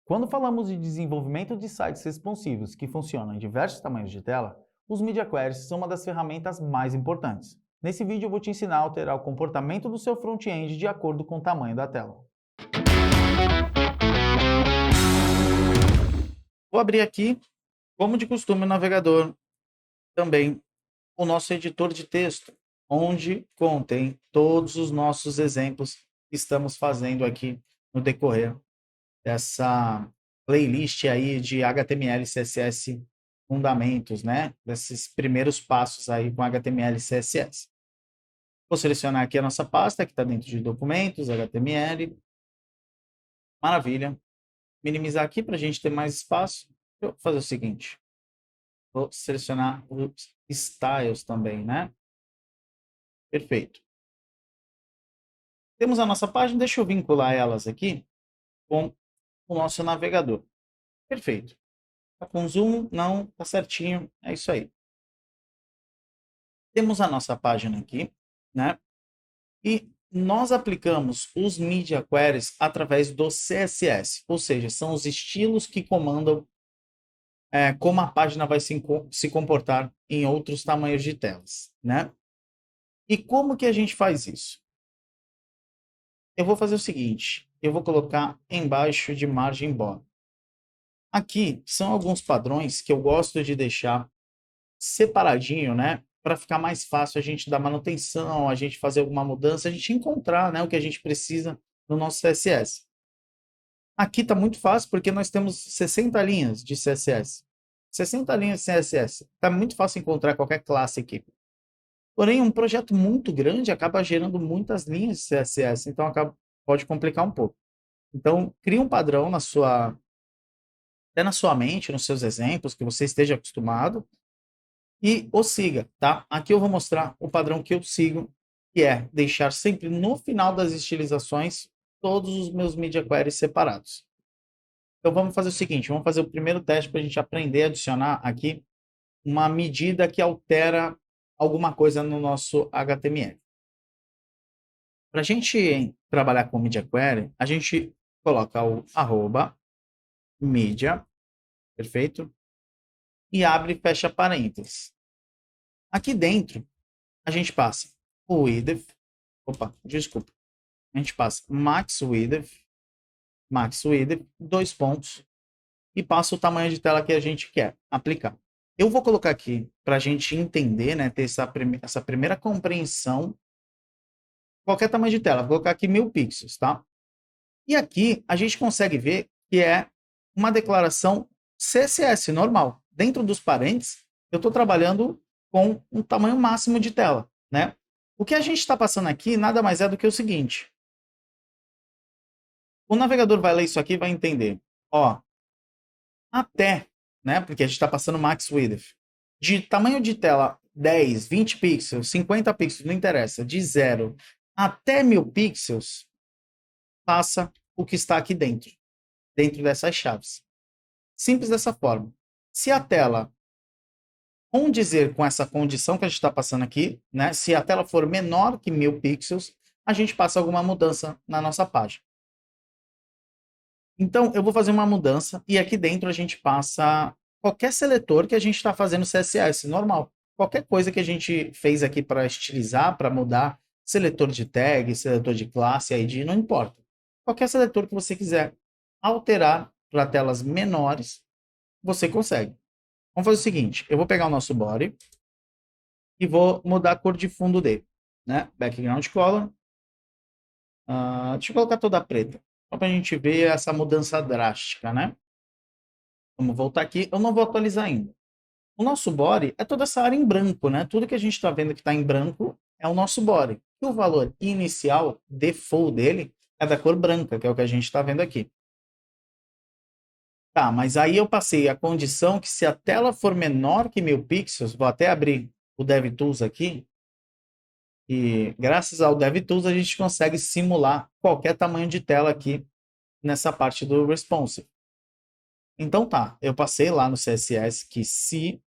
Quando falamos de desenvolvimento de sites responsivos que funcionam em diversos tamanhos de tela, os Media Queries são uma das ferramentas mais importantes. Nesse vídeo eu vou te ensinar a alterar o comportamento do seu front-end de acordo com o tamanho da tela. Vou abrir aqui, como de costume, o navegador, também o nosso editor de texto, onde contém todos os nossos exemplos que estamos fazendo aqui no decorrer dessa playlist aí de HTML e CSS fundamentos, né? Desses primeiros passos aí com HTML e CSS. Vou selecionar aqui a nossa pasta que está dentro de documentos, HTML. Maravilha. Minimizar aqui para a gente ter mais espaço. Eu vou fazer o seguinte. Vou selecionar os styles também, né? Perfeito. Temos a nossa página, deixa eu vincular elas aqui com o nosso navegador. Perfeito. Tá com zoom? Não, tá certinho. É isso aí. Temos a nossa página aqui, né? E nós aplicamos os Media Queries através do CSS, ou seja, são os estilos que comandam como a página vai se comportar em outros tamanhos de telas, né? E como que a gente faz isso? Eu vou fazer o seguinte, eu vou colocar embaixo de margem border. Aqui são alguns padrões que eu gosto de deixar separadinho, né? Para ficar mais fácil a gente dar manutenção, a gente fazer alguma mudança, a gente encontrar, né, o que a gente precisa no nosso CSS. Aqui está muito fácil porque nós temos 60 linhas de CSS. 60 linhas de CSS. Está muito fácil encontrar qualquer classe aqui. Porém, um projeto muito grande acaba gerando muitas linhas de CSS, então pode complicar um pouco. Então, crie um padrão até na sua mente, nos seus exemplos, que você esteja acostumado, e o siga, tá? Aqui eu vou mostrar o padrão que eu sigo, que é deixar sempre no final das estilizações todos os meus media queries separados. Então vamos fazer o seguinte, vamos fazer o primeiro teste para a gente aprender a adicionar aqui uma medida que altera alguma coisa no nosso HTML. Para a gente trabalhar com media query, a gente coloca o @media, perfeito? E abre e fecha parênteses. Aqui dentro, a gente passa o width, desculpa, a gente passa max width, 2 pontos, e passa o tamanho de tela que a gente quer aplicar. Eu vou colocar aqui para a gente entender, né, ter essa primeira compreensão, qualquer tamanho de tela, vou colocar aqui 1000 pixels, tá? E aqui a gente consegue ver que é uma declaração CSS normal. Dentro dos parênteses, eu estou trabalhando com um tamanho máximo de tela, né? O que a gente está passando aqui nada mais é do que o seguinte. O navegador vai ler isso aqui e vai entender. Ó, até, né? Porque a gente está passando max width. De tamanho de tela 10, 20 pixels, 50 pixels, não interessa. De 0 até 1000 pixels, passa o que está aqui dentro dessas chaves. Simples dessa forma. Se a tela condizer com essa condição que a gente está passando aqui, né? Se a tela for menor que 1000 pixels, a gente passa alguma mudança na nossa página. Então, eu vou fazer uma mudança e aqui dentro a gente passa qualquer seletor que a gente está fazendo CSS, normal. Qualquer coisa que a gente fez aqui para estilizar, para mudar, seletor de tag, seletor de classe, ID, não importa. Qualquer seletor que você quiser alterar para telas menores, você consegue. Vamos fazer o seguinte, eu vou pegar o nosso body e vou mudar a cor de fundo dele, né? Background color. Deixa eu colocar toda preta, só para a gente ver essa mudança drástica, né? Vamos voltar aqui, eu não vou atualizar ainda. O nosso body é toda essa área em branco, né? Tudo que a gente está vendo que está em branco é o nosso body. E o valor inicial, default dele, é da cor branca, que é o que a gente está vendo aqui. Tá, mas aí eu passei a condição que se a tela for menor que 1000 pixels, vou até abrir o DevTools aqui, e graças ao DevTools a gente consegue simular qualquer tamanho de tela aqui nessa parte do responsive. Então tá, eu passei lá no CSS que se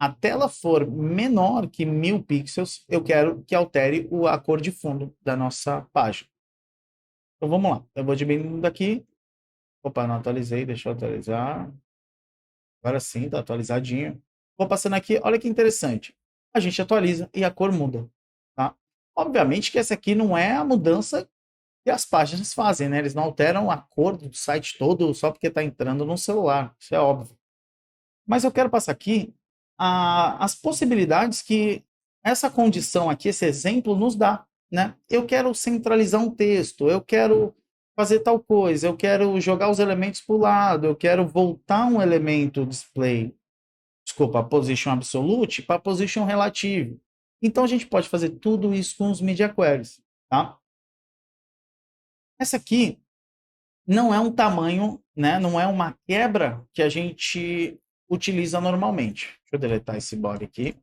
a tela for menor que 1000 pixels, eu quero que altere a cor de fundo da nossa página. Então vamos lá, eu vou diminuindo aqui, Opa, não atualizei, deixa eu atualizar. Agora sim, tá atualizadinho. Vou passando aqui, olha que interessante. A gente atualiza e a cor muda, tá? Obviamente que essa aqui não é a mudança que as páginas fazem, né? Eles não alteram a cor do site todo só porque está entrando no celular, isso é óbvio. Mas eu quero passar aqui as possibilidades que essa condição aqui, esse exemplo, nos dá, né? Eu quero centralizar um texto, eu quero fazer tal coisa, eu quero jogar os elementos para o lado, eu quero voltar um elemento display, desculpa, position absolute para position relative. Então a gente pode fazer tudo isso com os media queries, tá? Essa aqui não é um tamanho, né? Não é uma quebra que a gente utiliza normalmente. Deixa eu deletar esse body aqui.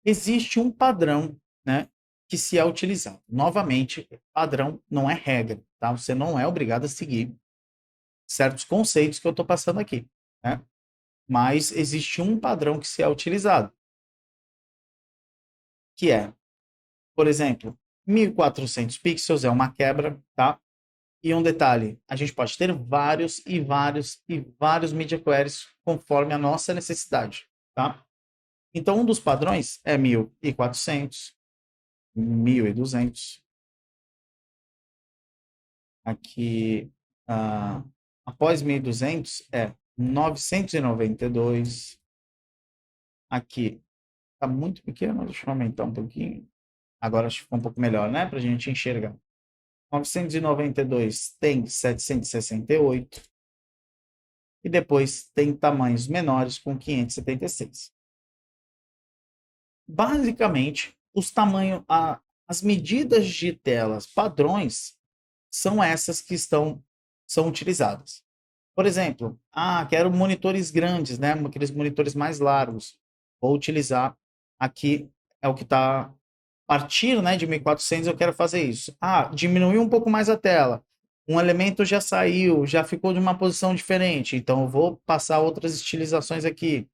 Existe um padrão, né? Que se é utilizado. Novamente, padrão não é regra, tá? Você não é obrigado a seguir certos conceitos que eu estou passando aqui, né? Mas existe um padrão que se é utilizado, que é, por exemplo, 1400 pixels é uma quebra, tá? E um detalhe, a gente pode ter vários e vários e vários media queries conforme a nossa necessidade, tá? Então, um dos padrões é 1400, 1200. Aqui, após 1200 é 992. Aqui, tá muito pequeno, deixa eu aumentar um pouquinho. Agora acho que ficou um pouco melhor, né? Para a gente enxergar. 992 tem 768. E depois tem tamanhos menores com 576. Basicamente, os tamanhos, as medidas de telas padrões são essas que são utilizadas. Por exemplo, quero monitores grandes, né? Aqueles monitores mais largos. Vou utilizar aqui, é o que está a partir, né, de 1400 eu quero fazer isso. Diminuiu um pouco mais a tela. Um elemento já saiu, já ficou de uma posição diferente, então eu vou passar outras estilizações aqui.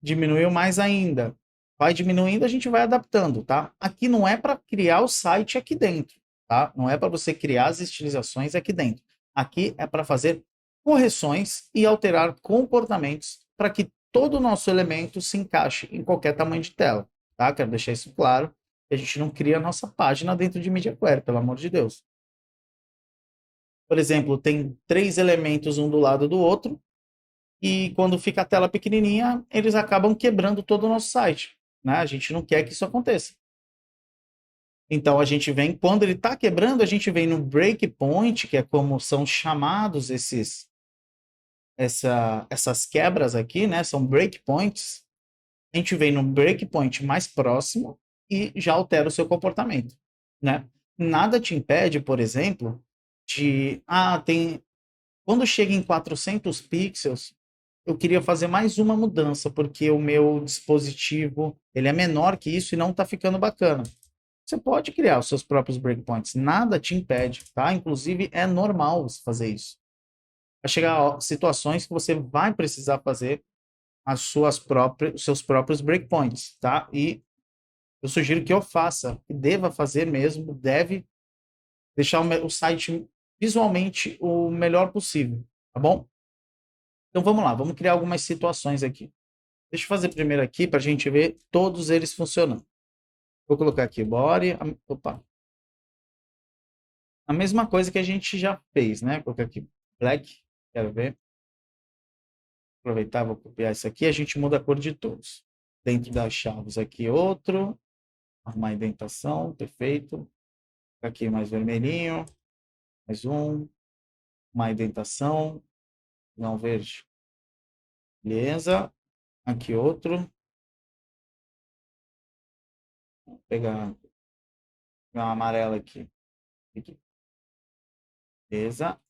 Diminuiu mais ainda. Vai diminuindo, a gente vai adaptando, tá? Aqui não é para criar o site aqui dentro, tá? Não é para você criar as estilizações aqui dentro. Aqui é para fazer correções e alterar comportamentos para que todo o nosso elemento se encaixe em qualquer tamanho de tela, tá? Quero deixar isso claro. A gente não cria a nossa página dentro de Media Query, pelo amor de Deus. Por exemplo, tem 3 elementos um do lado do outro, e quando fica a tela pequenininha, eles acabam quebrando todo o nosso site, né? A gente não quer que isso aconteça. Então a gente vem, quando ele está quebrando, a gente vem no breakpoint, que é como são chamados essas quebras aqui, né? São breakpoints. A gente vem no breakpoint mais próximo e já altera o seu comportamento, né? Nada te impede, por exemplo, de quando chega em 400 pixels, eu queria fazer mais uma mudança, porque o meu dispositivo ele é menor que isso e não está ficando bacana. Você pode criar os seus próprios breakpoints, nada te impede, tá? Inclusive, é normal você fazer isso. Vai chegar situações que você vai precisar fazer os seus próprios breakpoints, tá? E eu sugiro que eu faça, que deva fazer mesmo, deve deixar o site visualmente o melhor possível, tá bom? Então vamos lá, vamos criar algumas situações aqui. Deixa eu fazer primeiro aqui para a gente ver todos eles funcionando. Vou colocar aqui body. Opa. A mesma coisa que a gente já fez, né? Vou colocar aqui black. Quero ver. Aproveitar, vou copiar isso aqui. A gente muda a cor de todos. Dentro das chaves aqui outro. Arrumar a indentação. Perfeito. Aqui mais vermelhinho. Mais um. Uma indentação. Não verde. Beleza. Aqui outro. Vou pegar uma amarela aqui. Beleza.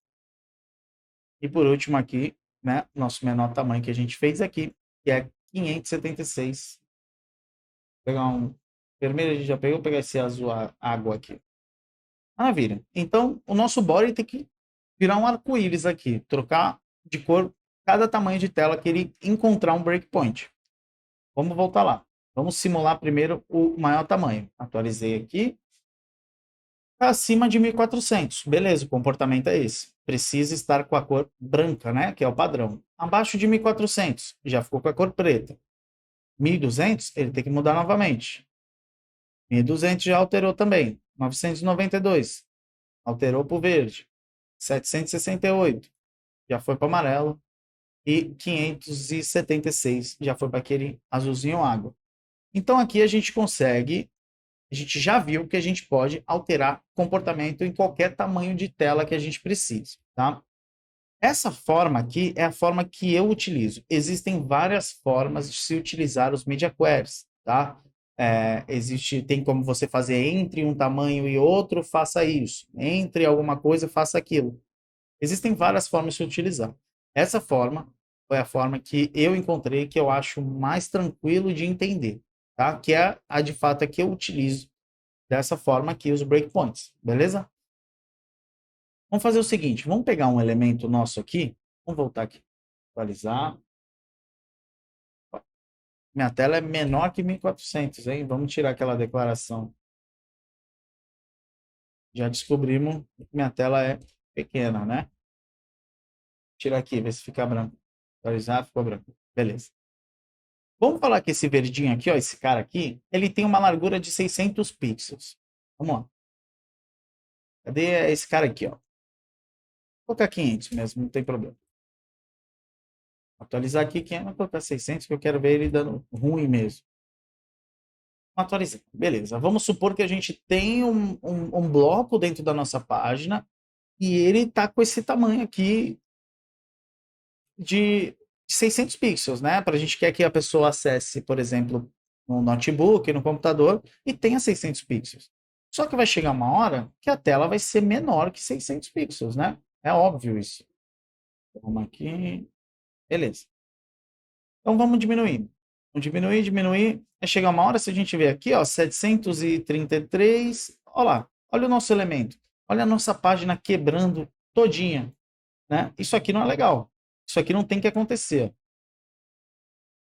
E por último aqui, né, nosso menor tamanho que a gente fez aqui, que é 576. Vou pegar um vermelho, a gente já pegou, vou pegar esse azul água aqui. Maravilha. Então, o nosso body tem que virar um arco-íris aqui, trocar de cor cada tamanho de tela que ele encontrar um breakpoint. Vamos voltar lá. Vamos simular primeiro o maior tamanho. Atualizei aqui. Está acima de 1400. Beleza, o comportamento é esse. precisa estar com a cor branca, né? Que é o padrão. Abaixo de 1400, já ficou com a cor preta. 1200, ele tem que mudar novamente. 1200 já alterou também. 992, alterou para o verde. 768, já foi para o amarelo. E 576 já foi para aquele azulzinho água. Então aqui a gente consegue, a gente já viu que a gente pode alterar comportamento em qualquer tamanho de tela que a gente precise, tá? Essa forma aqui é a forma que eu utilizo. Existem várias formas de se utilizar os Media Queries, tá? Tem como você fazer entre um tamanho e outro, faça isso. Entre alguma coisa, faça aquilo. Existem várias formas de se utilizar. Essa forma foi a forma que eu encontrei que eu acho mais tranquilo de entender, tá? Que é a de fato que eu utilizo dessa forma aqui, os breakpoints, beleza? Vamos fazer o seguinte, vamos pegar um elemento nosso aqui, vamos voltar aqui, atualizar. Minha tela é menor que 1400, hein? Vamos tirar aquela declaração. Já descobrimos que minha tela é pequena, né? Tira aqui, ver se fica branco. Atualizar, ficou branco. Beleza. Vamos falar que esse verdinho aqui, ó, esse cara aqui, ele tem uma largura de 600 pixels. Vamos lá. Cadê esse cara aqui, ó? Vou colocar 500 mesmo, não tem problema. Atualizar aqui 500, vou colocar 600, que eu quero ver ele dando ruim mesmo. Atualizar, beleza. Vamos supor que a gente tem um bloco dentro da nossa página e ele está com esse tamanho aqui de 600 pixels, né? Para a gente quer que a pessoa acesse, por exemplo, no notebook, no computador, e tenha 600 pixels. Só que vai chegar uma hora que a tela vai ser menor que 600 pixels, né? É óbvio isso. Vamos aqui. Beleza. Então vamos diminuir. Vamos diminuir, diminuir. Vai chegar uma hora, se a gente ver aqui, ó, 733. Olha lá, olha o nosso elemento. Olha a nossa página quebrando todinha, né? Isso aqui não é legal. Isso aqui não tem que acontecer.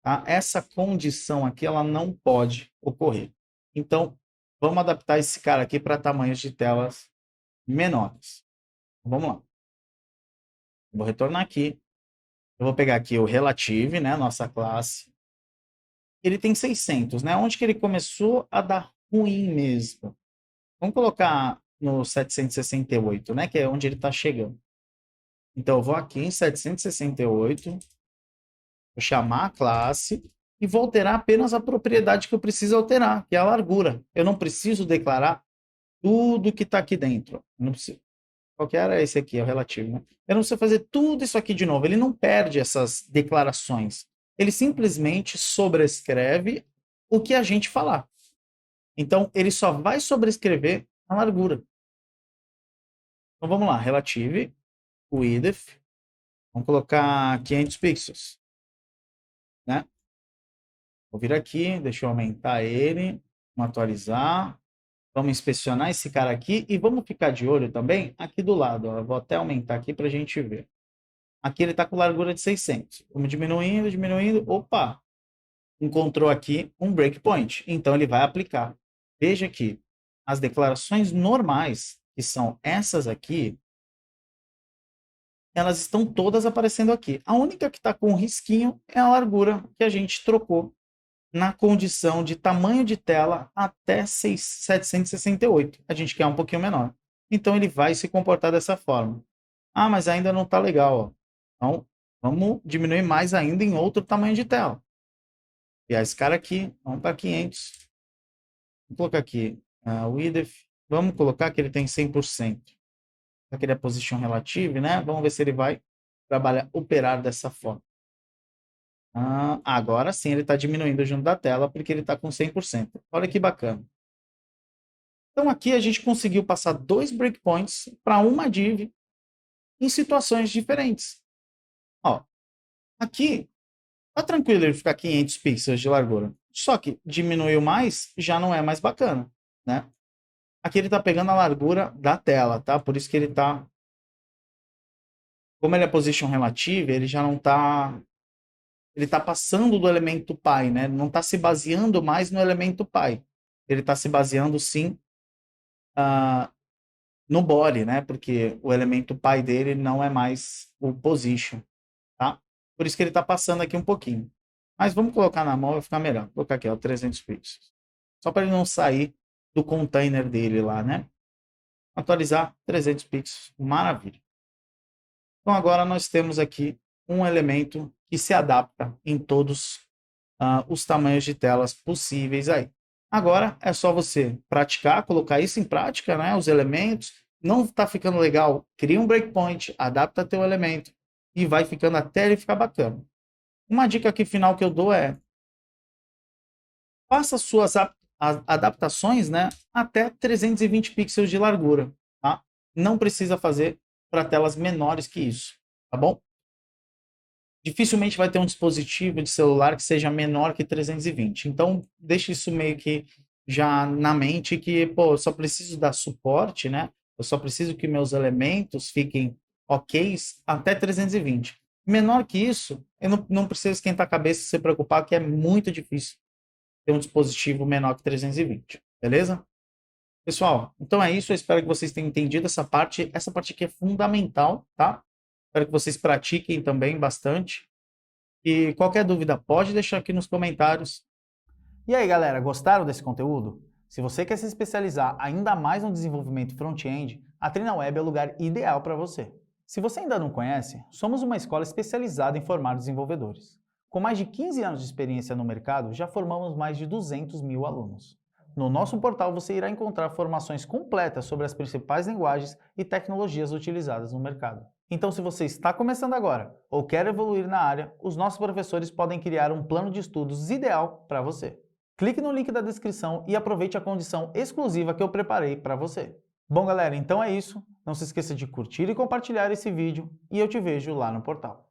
Tá? Essa condição aqui, ela não pode ocorrer. Então, vamos adaptar esse cara aqui para tamanhos de telas menores. Vamos lá. Vou retornar aqui. Eu vou pegar aqui o Relative, né? Nossa classe. Ele tem 600, né? Onde que ele começou a dar ruim mesmo? Vamos colocar no 768, né? Que é onde ele está chegando. Então, eu vou aqui em 768. Vou chamar a classe e vou alterar apenas a propriedade que eu preciso alterar, que é a largura. Eu não preciso declarar tudo que está aqui dentro. Não preciso. Qual que era esse aqui? É o relativo, né? Eu não preciso fazer tudo isso aqui de novo. Ele não perde essas declarações. Ele simplesmente sobrescreve o que a gente falar. Então, ele só vai sobrescrever a largura. Então, vamos lá. Relative, width. Vamos colocar 500 pixels. Né? Vou vir aqui, deixa eu aumentar ele, vamos atualizar, vamos inspecionar esse cara aqui e vamos ficar de olho também aqui do lado. Ó. Eu vou até aumentar aqui para a gente ver. Aqui ele está com largura de 600. Vamos diminuindo, diminuindo. Opa! Encontrou aqui um breakpoint. Então ele vai aplicar. Veja que as declarações normais, que são essas aqui, elas estão todas aparecendo aqui. A única que está com um risquinho é a largura que a gente trocou na condição de tamanho de tela até 768. A gente quer um pouquinho menor. Então, ele vai se comportar dessa forma. Ah, mas ainda não está legal. Ó. Então, vamos diminuir mais ainda em outro tamanho de tela. E esse cara aqui, vamos para 500. Vou colocar aqui width. Vamos colocar que ele tem 100%. Aquele é a position relative, né? Vamos ver se ele vai trabalhar, operar dessa forma. Agora sim ele está diminuindo junto da tela porque ele está com 100%. Olha que bacana. Então aqui a gente conseguiu passar 2 breakpoints para uma div em situações diferentes. Ó, aqui tá tranquilo ele ficar 500 pixels de largura. Só que diminuiu mais, já não é mais bacana, né? Aqui ele está pegando a largura da tela, tá? Por isso que ele está... Como ele é position relative, ele já não está... Ele está passando do elemento pi, né? Não está se baseando mais no elemento pi. Ele está se baseando, sim, no body, né? Porque o elemento pai dele não é mais o position, tá? Por isso que ele está passando aqui um pouquinho. Mas vamos colocar na mão, vai ficar melhor. Vou colocar aqui, ó, 300 pixels. Só para ele não sair do container dele lá, né? Atualizar 300 pixels, maravilha. Então agora nós temos aqui um elemento que se adapta em todos os tamanhos de telas possíveis aí. Agora é só você praticar, colocar isso em prática, né? Os elementos. Não está ficando legal? Cria um breakpoint, adapta teu elemento e vai ficando até ele ficar bacana. Uma dica aqui final que eu dou é faça suas adaptações, né, até 320 pixels de largura, tá? Não precisa fazer para telas menores que isso, tá bom? Dificilmente vai ter um dispositivo de celular que seja menor que 320. Então, deixe isso meio que já na mente que, pô, eu só preciso dar suporte, né? Eu só preciso que meus elementos fiquem ok até 320. Menor que isso, eu não preciso esquentar a cabeça e se preocupar, que é muito difícil ter um dispositivo menor que 320, beleza? Pessoal, então é isso. Eu espero que vocês tenham entendido essa parte. Essa parte aqui é fundamental, tá? Espero que vocês pratiquem também bastante. E qualquer dúvida, pode deixar aqui nos comentários. E aí, galera, gostaram desse conteúdo? Se você quer se especializar ainda mais no desenvolvimento front-end, a TreinaWeb é o lugar ideal para você. Se você ainda não conhece, somos uma escola especializada em formar desenvolvedores. Com mais de 15 anos de experiência no mercado, já formamos mais de 200 mil alunos. No nosso portal você irá encontrar formações completas sobre as principais linguagens e tecnologias utilizadas no mercado. Então, se você está começando agora ou quer evoluir na área, os nossos professores podem criar um plano de estudos ideal para você. Clique no link da descrição e aproveite a condição exclusiva que eu preparei para você. Bom, galera, então é isso. Não se esqueça de curtir e compartilhar esse vídeo e eu te vejo lá no portal.